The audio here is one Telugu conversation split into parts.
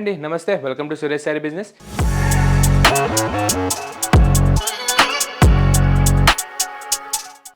హాయ్ అండి, నమస్తే. Welcome to Suresh sari business.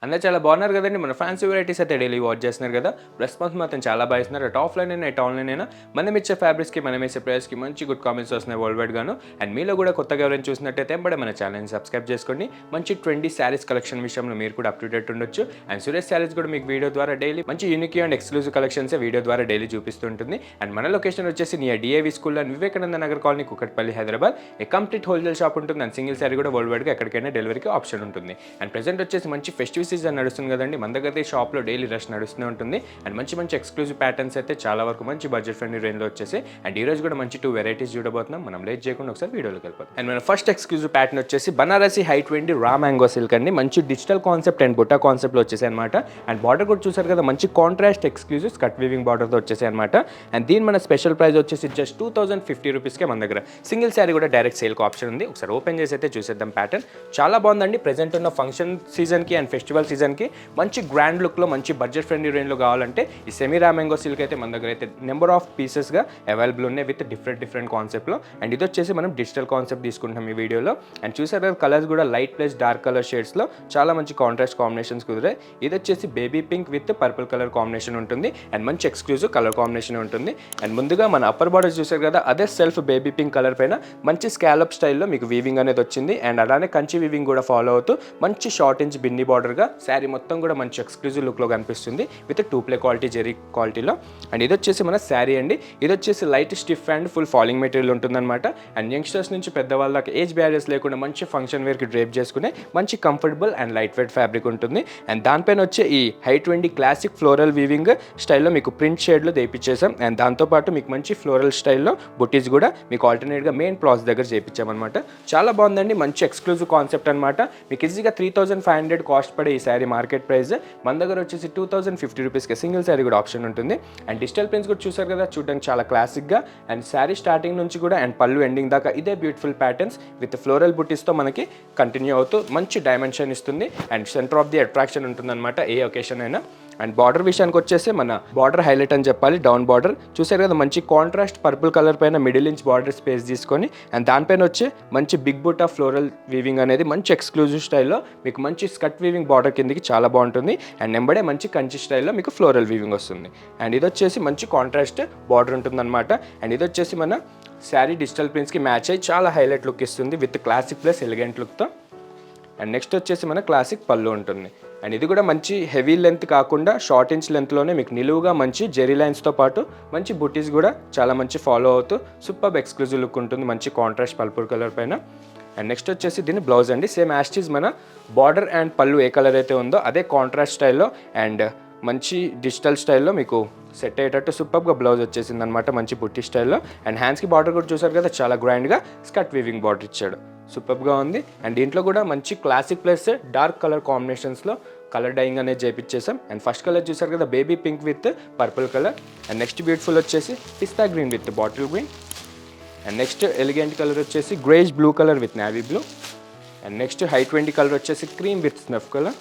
అందరూ చాలా బాగున్నారు కదండి. మన ఫ్యాన్సీ వెరైటీస్ అయితే డైలీ వాచ్ చేస్తున్నారు కదా. రెస్పాన్స్ మాత్రం చాలా బాగా ఇస్తున్నారు. అటు ఆఫ్లైన్ అయినా ఇటు ఆన్లైన్ అయినా మనం ఇచ్చే ఫ్యాబ్రిక్స్కి మనం వేసే ప్రైస్కి మంచి గుడ్ కామెంట్స్ వస్తున్నాయి వరల్డ్ వైడ్ గాను. అండ్ మీలో కూడా కొత్తగా ఎవరైనా చూసినట్టయితే ఎంబడే మన ఛానల్ని సబ్స్క్రైబ్ చేసుకోండి. మంచి 20 శారీస్ కలెక్షన్ విషయంలో మీరు కూడా అప్ టు డేట్ ఉండొచ్చు. అండ్ సురేష్ శారీస్ కూడా మీకు వీడియో ద్వారా డైలీ మంచి unique and exclusive collections video ద్వారా డైలీ చూపిస్తుంటుంది. అండ్ మన లొకేషన్ వచ్చేసి near DAV school and Vivekananda Nagar colony, Kukatpally, Hyderabad. A complete wholesale shop ఉంటుంది. అండ్ సింగిల్ శారీ కూడా వరల్డ్ వైడ్గా ఎక్కడికైనా డెలివరీకి ఆప్షన్ ఉంటుంది. అండ్ ప్రెసెంట్ వచ్చేసి మంచి ఫెస్టివ్ సీజన్ నడుస్తుంది కదండి. మన దగ్గర అయితే షాప్లో డైలీ రష్ నడుస్తూనే ఉంటుంది. అండ్ మంచి ఎక్స్క్లూజివ్ ప్యాటర్న్స్ అయితే చాలా వరకు మంచి బడ్జెట్ ఫ్రెండ్లీ రేంజ్లో వచ్చేసి. అండ్ ఈ రోజు కూడా మంచి 2 వెరైటీస్ చూడబోతున్నాం. మనం లేట్ చేయకుండా ఒకసారి వీడియోలోకి వెళ్ళిపోతాం. అండ్ మన ఫస్ట్ ఎక్స్క్లూజివ్ ప్యాటర్న్ వచ్చేసి Banarasi high 20 raw mango silk అండి. మంచి డిజిటల్ కాన్సెప్ట్ అండ్ బుట్టా కాన్సెప్ట్లో వచ్చేసాయి అనమాట. అండ్ బార్డర్ కూడా చూసారు కదా, మంచి కాంట్రాస్ట్ ఎక్స్క్లూజివ్ స్కట్ వీవింగ్ బార్డర్తో వచ్చేసాయి అనమాట. అండ్ దీని మన స్పెషల్ ప్రైస్ వచ్చేసి జస్ట్ 2050 రూపీస్కే మన దగ్గర సింగిల్ శారీ కూడా డైరెక్ట్ సేల్కి ఆప్షన్ ఉంది. ఒకసారి ఓపెన్ చేసి అయితే చూసేద్దాం. ప్యాటర్న్ చాలా బాగుందండి. ప్రెజెంట్ ఉన్న ఫంక్షన్ సీజన్కి అండ్ ఫెస్టివల్ సీజన్కి మంచి గ్రాండ్ లుక్లో మంచి బడ్జెట్ ఫ్రెండ్లీ రేంజ్లో కావాలంటే ఈ సెమీ రా మ్యాంగో సిల్క్ అయితే మన దగ్గర అయితే నెంబర్ ఆఫ్ పీసెస్గా అవైలబుల్ ఉన్నాయి విత్ డిఫరెంట్ కాన్సెప్ట్లో. అండ్ ఇది వచ్చేసి మనం డిజిటల్ కాన్సెప్ట్ తీసుకుంటాం ఈ వీడియోలో. అండ్ చూసారు కలర్స్ కూడా లైట్ ప్లస్ డార్క్ కలర్ షేడ్స్లో చాలా మంచి కాంట్రాస్ట్ కాంబినేషన్స్ కుదిరాయి. ఇది వచ్చేసి baby pink with purple colour combination ఉంటుంది. అండ్ మంచి ఎక్స్క్లూజివ్ కలర్ కాంబినేషన్ ఉంటుంది. అండ్ ముందుగా మన అప్పర్ బార్డర్స్ చూసారు కదా, అదే సెల్ఫ్ బేబీ పింక్ కలర్ పైన మంచి స్కాలప్ స్టైల్లో మీకు వీవింగ్ అనేది వచ్చింది. అండ్ అలానే కంచి వీవింగ్ కూడా ఫాలో అవుతూ మంచి షార్ట్ ఇంచ్ బిన్ని బార్డర్గా శారీ మొత్తం కూడా మంచి ఎక్స్క్లూజివ్ లుక్లో కనిపిస్తుంది విత్ 2 ప్లే క్వాలిటీ జెరీ క్వాలిటీలో. అండ్ ఇది వచ్చేసి మన శారీ అండి. ఇది వచ్చేసి light stiff and full falling material ఉంటుందన్నమాట. అండ్ యంగ్స్టర్స్ నుంచి పెద్దవాళ్ళ దాకా ఏజ్ బ్యారియర్స్ లేకుండా మంచి ఫంక్షన్ వేర్కి డ్రేప్ చేసుకునే మంచి comfortable and light weight fabric ఉంటుంది. అండ్ దానిపైన వచ్చే ఈ హై 20 క్లాసిక్ ఫ్లోరల్ వీవింగ్ స్టైల్లో మీకు ప్రింట్ షేడ్లో తెప్పించేసాం. అండ్ దాంతోపాటు మీకు మంచి ఫ్లోరల్ స్టైల్లో బుటీస్ కూడా మీకు ఆల్టర్నేట్గా మెయిన్ ప్లాస్ దగ్గర చేయించామన్నమాట. చాలా బాగుందండి. మంచి ఎక్స్క్లూజివ్ కాన్సెప్ట్ అనమాట. మీకు ఈజీగా 3500 కాస్ట్ పడే ఈ శారీ మార్కెట్ ప్రైస్ మన దగ్గర వచ్చేసి 2050 రూపీస్కి సింగిల్ శారీ కూడా ఆప్షన్ ఉంటుంది. అండ్ డిజిటల్ ప్రింట్స్ కూడా చూసారు కదా, చూడడానికి చాలా క్లాసిక్గా. అండ్ శారీ స్టార్టింగ్ నుంచి కూడా అండ్ పళ్ళు ఎండింగ్ దాకా ఇదే బ్యూటిఫుల్ ప్యాటర్న్స్ విత్ ఫ్లోరల్ బుటీస్తో మనకి కంటిన్యూ అవుతూ మంచి డైమెన్షన్ ఇస్తుంది. And centre of the attraction ఉంటుందన్నమాట ఏ ఒకేషన్ అయినా. అండ్ బార్డర్ విషయానికి వచ్చేసి మన బార్డర్ హైలైట్ అని చెప్పాలి. డౌన్ బార్డర్ చూసారు కదా, మంచి కాంట్రాస్ట్ పర్పుల్ కలర్ పైన మిడిల్ ఇంచ్ బార్డర్ స్పేస్ తీసుకొని అండ్ దానిపైన వచ్చే మంచి బిగ్ బుట్టా ఫ్లోరల్ వీవింగ్ అనేది మంచి ఎక్స్క్లూజివ్ స్టైల్లో మీకు మంచి స్కట్ వీవింగ్ బార్డర్ కిందకి చాలా బాగుంటుంది. అండ్ నెంబడే మంచి కంచి స్టైల్లో మీకు ఫ్లోరల్ వీవింగ్ వస్తుంది. అండ్ ఇది వచ్చేసి మంచి కాంట్రాస్ట్ బార్డర్ ఉంటుందన్నమాట. అండ్ ఇది వచ్చేసి మన శారీ డిజిటల్ ప్రింట్స్కి మ్యాచ్ అయ్యి చాలా హైలైట్ లుక్ ఇస్తుంది విత్ క్లాసిక్ ప్లస్ ఎలిగెంట్ లుక్తో. అండ్ నెక్స్ట్ వచ్చేసి మన క్లాసిక్ పళ్ళు ఉంటుంది. అండ్ ఇది కూడా మంచి హెవీ లెంత్ కాకుండా షార్ట్ ఇంచ్ లెంత్లోనే మీకు నిలువుగా మంచి జెరీ లైన్స్తో పాటు మంచి బుటీస్ కూడా చాలా మంచి ఫాలో అవుతూ సూపర్ ఎక్స్క్లూజివ్ లుక్ ఉంటుంది మంచి కాంట్రాస్ట్ పర్పుల్ కలర్ పైన. అండ్ నెక్స్ట్ వచ్చేసి దీని బ్లౌజ్ అండి. సేమ్ యాస్టీస్ మన బార్డర్ అండ్ పళ్ళు ఏ కలర్ అయితే ఉందో అదే కాంట్రాస్ట్ స్టైల్లో అండ్ మంచి డిజిటల్ స్టైల్లో మీకు సెట్ అయ్యేటట్టు సూపర్గా బ్లౌజ్ వచ్చేసింది అనమాట మంచి బుట్టి స్టైల్లో. అండ్ హ్యాండ్స్కి బార్డర్ కూడా చూసారు కదా, చాలా గ్రాండ్గా స్కట్ వీవింగ్ బార్డర్ ఇచ్చాడు. సూపర్గా ఉంది. అండ్ దీంట్లో కూడా మంచి క్లాసిక్ ప్లస్ డార్క్ కలర్ కాంబినేషన్స్లో కలర్ డైయింగ్ అనేది చేపించేసాం. అండ్ ఫస్ట్ కలర్ చూసారు కదా, baby pink with purple colour. And next beautiful వచ్చేసి pista green with bottle green. And next elegant colour వచ్చేసి greyish blue colour with navy blue. And next high 20 colour వచ్చేసి cream with snuff colour.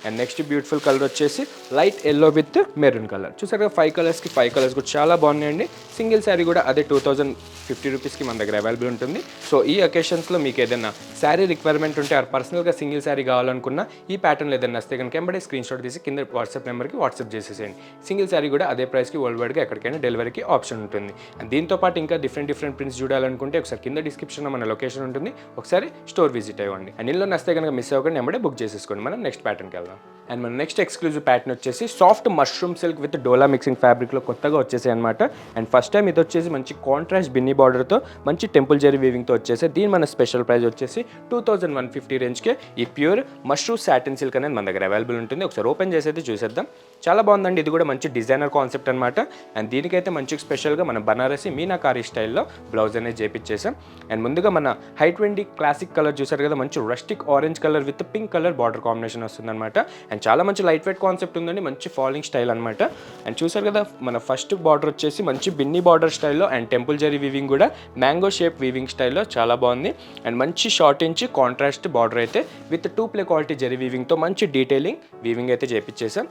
And next beautiful colour వచ్చేసి light yellow with maroon colour. చూసారు 5 కలర్స్కి 5 కలర్స్ కూడా చాలా బాగున్నాయండి. సింగిల్ శారీ కూడా అదే 2050 రూపీస్కి మన దగ్గర అవైలబుల్ ఉంటుంది. సో ఈ అకేషన్స్లో మీకు ఏదైనా శారీ రిక్వైర్మెంట్ ఉంటే ఆర్ పర్సనల్గా సింగిల్ శారీ కావాలనుకున్నా ఈ ప్యాటర్న్లో ఏదైనా వస్తే కనుక ఎంబడే స్క్రీన్ షాట్ తీసి కింద వాట్సాప్ నెంబర్కి వాట్సాప్ చేసేసేయండి. సింగిల్ శారీ కూడా అదే ప్రైస్కి వరల్డ్ వైడ్గా ఎక్కడికైనా డెలివరీకి ఆప్షన్ ఉంటుంది. అండ్ దీంతోపాటు ఇంకా డిఫరెంట్ ప్రింట్స్ చూడాలనుకుంటే ఒకసారి కింద డిస్క్రిప్షన్లో మన లొకేషన్ ఉంటుంది, ఒకసారి స్టోర్ విజిట్ అవ్వండి. అండ్ ఇందులో నస్తే కనుక మిస్ అవ్వకుండా ఎంబడే బుక్ చేసేసుకోండి. మనం నెక్స్ట్ ప్యాటర్న్కి వెళ్దాం. అండ్ మన నెక్స్ట్ ఎక్స్క్లూజివ్ ప్యాటర్న్ వచ్చేసి soft mushroom silk with dola mixing ఫ్యాబ్రిక్లో కొత్తగా వచ్చేసాయి అనమాట. అండ్ ఫస్ట్ టైం ఇది వచ్చేసి మంచి కాంట్రాస్ట్ బిన్నీ బార్డర్తో మంచి టెంపుల్ జెరీ వీవింగ్తో వచ్చేసి దీని మన స్పెషల్ ప్రైస్ వచ్చేసి 2150 రేంజ్కే ఈ ప్యూర్ మష్రూమ్ సాటిన్ సిల్క్ అనేది మన దగ్గర అవైలబుల్ ఉంటుంది. ఒకసారి ఓపెన్ చేసి అయితే చూసేద్దాం. చాలా బాగుందండి. ఇది కూడా మంచి డిజైనర్ కాన్సెప్ట్ అనమాట. అండ్ దీనికైతే మంచి స్పెషల్గా మన బనారసి మీనాకారి స్టైల్లో బ్లౌజ్ అనేది చేపించేసాం. అండ్ ముందుగా మన హై 20 క్లాసిక్ కలర్ చూసారు కదా, మంచి rustic orange colour with pink colour border combination వస్తుందన్నమాట. అండ్ చాలా మంచి లైట్ వెయిట్ కాన్సెప్ట్ ఉందండి, మంచి ఫాలింగ్ స్టైల్ అనమాట. అండ్ చూసారు కదా, మన ఫస్ట్ బార్డర్ వచ్చేసి మంచి బిన్నీ బార్డర్ స్టైల్లో అండ్ టెంపుల్ జెరీ వీవింగ్ కూడా మ్యాంగో షేప్ వీవింగ్ స్టైల్లో చాలా బాగుంది. అండ్ మంచి షార్ట్ ఇంచ్ కాంట్రాస్ట్ బార్డర్ అయితే విత్ 2 ప్లే క్వాలిటీ జెరీ వీవింగ్తో మంచి డీటెయిలింగ్ వీవింగ్ అయితే చేపించేసాం.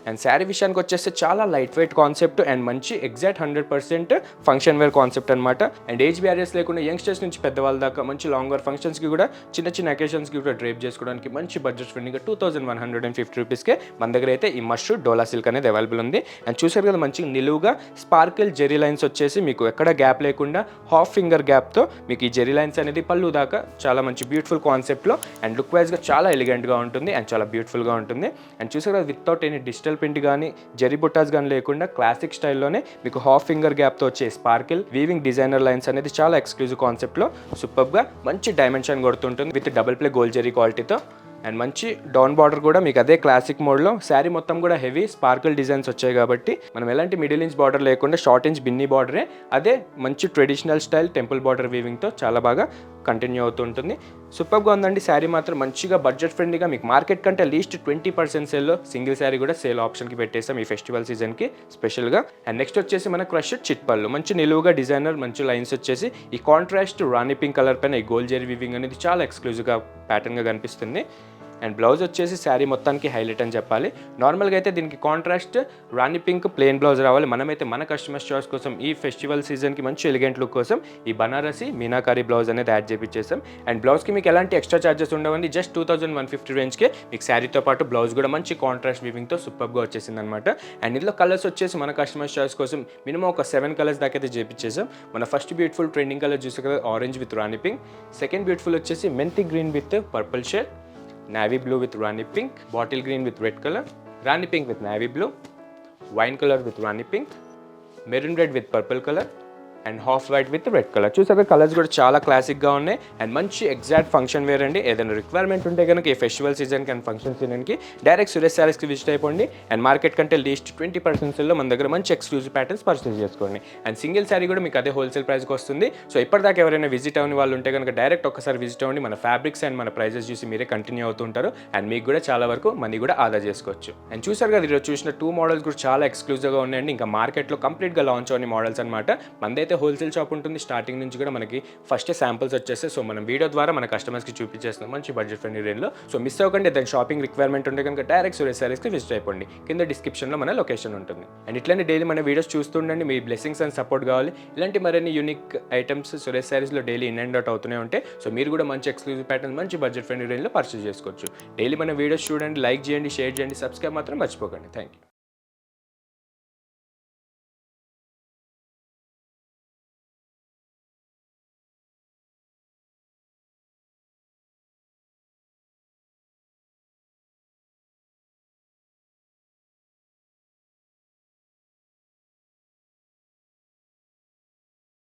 అండ్ శారీ విషయానికి వచ్చేస్తే చాలా లైట్ వెయిట్ కాన్సెప్ట్ అండ్ మంచి ఎగ్జాక్ట్ 100% ఫంక్షన్ వేర్ కాన్సెప్ట్ అనమాట. అండ్ ఏజ్ బ్యారియర్స్ లేకుండా యంగ్స్టర్స్ నుంచి పెద్దవాళ్ళ దాకా మంచి లాంగర్ ఫంక్షన్స్కి కూడా చిన్న చిన్న అకేషన్స్కి కూడా డ్రేప్ చేసుకోవడానికి మంచి బడ్జెట్ ఫ్రెండ్లీగా 2150 రూపీస్కే మన దగ్గర అయితే ఈ మష్రూ డోలా సిల్క్ అనేది అవైలబుల్ ఉంది. అండ్ చూసారు కదా మంచి నిలువుగా స్పార్కిల్ జెరీ లైన్స్ వచ్చేసి మీకు ఎక్కడ గ్యాప్ లేకుండా హాఫ్ ఫింగర్ గ్యాప్తో మీకు ఈ జెరీ లైన్స్ అనేది పళ్ళు దాకా చాలా మంచి బ్యూటిఫుల్ కాన్సెప్ట్లో అండ్ లుక్ వైజ్గా చాలా ఎలిగెంట్గా ఉంటుంది అండ్ చాలా బ్యూటిఫుల్గా ఉంటుంది. అండ్ చూసారు కదా వితౌట్ ఎనీ డిజిటల్ ప్రింట్ కానీ జెరీ బుట్టాస్ కానీ లేకుండా క్లాసిక్ స్టైల్లోనే మీకు హాఫ్ ఫింగర్ గ్యాప్తో వచ్చే స్పార్కిల్ వీవింగ్ డిజైనర్ లైన్స్ అనేది చాలా ఎక్స్క్లూజివ్ కాన్సెప్ట్లో సూపర్గా మంచి డైమెన్షన్ కొడుతుంటుంది with double play gold zari క్వాలిటీతో. అండ్ మంచి డౌన్ బార్డర్ కూడా మీకు అదే క్లాసిక్ మోడ్లో శారీ మొత్తం కూడా హెవీ స్పార్కిల్ డిజైన్స్ వచ్చాయి కాబట్టి మనం ఎలాంటి మిడిల్ ఇంచ్ బార్డర్ లేకుండా షార్ట్ ఇంచ్ బిన్నీ బార్డరే అదే మంచి ట్రెడిషనల్ స్టైల్ టెంపుల్ బార్డర్ వీవింగ్తో చాలా బాగా కంటిన్యూ అవుతుంటుంది. సూపర్గా ఉందండి శారీ మాత్రం మంచిగా బడ్జెట్ ఫ్రెండ్లీగా మీకు మార్కెట్ కంటే లీస్ట్ 20% సేల్లో సింగిల్ శారీ కూడా సేల్ ఆప్షన్కి పెట్టేసాం ఈ ఫెస్టివల్ సీజన్కి స్పెషల్గా. అండ్ నెక్స్ట్ వచ్చేసి మన క్రష్ చిట్ పళ్ళు మంచి నిలువుగా డిజైనర్ మంచి లైన్స్ వచ్చేసి ఈ కాంట్రాస్ట్ రాణి పింక్ కలర్ పైన ఈ గోల్డ్ జెరీ వీవింగ్ అనేది చాలా ఎక్స్క్లూజివ్గా ప్యాటర్న్గా కనిపిస్తుంది. అండ్ బ్లౌజ్ వచ్చేసి శారీ మొత్తానికి హైలైట్ అని చెప్పాలి. నార్మల్గా అయితే దీనికి కాంట్రాస్ట్ రాణి పింక్ ప్లెయిన్ బ్లౌజ్ రావాలి. మనమైతే మన కస్టమర్స్ చాయిస్ కోసం ఈ ఫెస్టివల్ సీజన్కి మంచి ఎలిగెంట్ లుక్ కోసం ఈ బనారసి మీనాకారి బ్లౌజ్ అనేది యాడ్ చేపించేసాం. అండ్ బ్లౌజ్కి మీకు ఎలాంటి ఎక్స్ట్రా చార్జెస్ ఉండవండి. జస్ట్ 2150 రేంజ్కే మీకు శారీతో పాటు బ్లౌజ్ కూడా మంచి కాంట్రాస్ట్ వీవింగ్తో సూపర్గా వచ్చేసింది అనమాట. అండ్ ఇందులో కలర్స్ వచ్చేసి మన కస్టమర్స్ చాయిస్ కోసం మినిమం ఒక 7 కలర్స్ దాకా అయితే చేపించేసాం. మన ఫస్ట్ బ్యూటిఫుల్ ట్రెండింగ్ కలర్ చూసే కదా orange with Rani pink, second beautiful వచ్చేసి మెంతి green with purple shade, navy blue with rani pink, bottle green with red color, rani pink with navy blue, wine color with rani pink, maroon red with purple color and half white with red colour. చూసాక కలర్స్ కూడా చాలా క్లాసిక్గా ఉన్నాయి అండ్ మంచి ఎగ్జాక్ట్ ఫంక్షన్ వేర్ అండి. ఏదైనా రిక్వైర్మెంట్ ఉంటే కనుక ఈ ఫెస్టివల్ సీజన్కి అండ్ ఫంక్షన్ సీజన్కి డైరెక్ట్ సురేష్ శారీస్కి విజిట్ అయిపోండి. అండ్ మార్కెట్ కంటే లీస్ట్ 20% మన దగ్గర మంచి ఎక్స్క్లూజివ్ ప్యాటర్న్స్ పర్చేస్ చేసుకోండి. అండ్ సింగిల్ శారీ కూడా మీకు అదే హోల్సేల్ ప్రైస్కి వస్తుంది. సో ఇప్పటిదాకా ఎవరైనా విజిట్ అవ్వని వాళ్ళు ఉంటే కనుక డైరెక్ట్ ఒక్కసారి విజిట్ అవ్వండి. మన ఫ్యాబ్రిక్స్ అండ్ మన ప్రైజెస్ చూసి మీరే కంటిన్యూ అవుతుంటారు అండ్ మీకు కూడా చాలా వరకు మనీ కూడా ఆదా చేసుకోవచ్చు. అండ్ చూసారు కదా ఈరోజు చూసిన 2 మోడల్స్ కూడా చాలా ఎక్స్క్లూజివ్గా ఉన్నాయండి. ఇంకా మార్కెట్లో కంప్లీట్గా లాంచ్ అవని మోడల్స్ అనమాట. మనదైతే హోల్సేల్ షాప్ ఉంటుంది. స్టార్టింగ్ నుంచి కూడా మనకి ఫస్ట్ శాంపుల్స్ వచ్చేస్తాయి. సో మనం వీడియో ద్వారా మన కస్టమర్స్కి చూపించేస్తున్నాం మంచి బడ్జెట్ ఫ్రెండ్లీ రేంజ్లో. సో మిస్ అవ్వకండి. దాని షాపింగ్ రిక్వైర్మెంట్ ఉంటే కనుక డైరెక్ట్ సురేష్ శారీస్కి విజిట్ అయిపోండి. కింద డిస్క్రిప్షన్లో మన లొకేషన్ ఉంటుంది. అండ్ ఇట్లానే డైలీ మన వీడియోస్ చూస్తుండండి. మీ బ్లెస్సింగ్స్ అండ్ సపోర్ట్ కావాలి. ఇలాంటి మరిన్ని యూనిక్ ఐటమ్స్ సురేష్ శారీస్లో డైలీ ఇన్ అండ్ అవుట్ అవుతూనే ఉంటాయి. సో మీరు కూడా మంచి ఎక్స్క్లూజివ్ ప్యాటర్న్ మంచి బడ్జెట్ ఫ్రెండ్లీ రేంజ్లో పర్చేస్ చేసుకోవచ్చు. డైలీ మన వీడియోస్ చూడండి, లైక్ చేయండి, షేర్ చేయండి, సబ్స్క్రైబ్ మాత్రం మర్చిపోకండి. Thank you.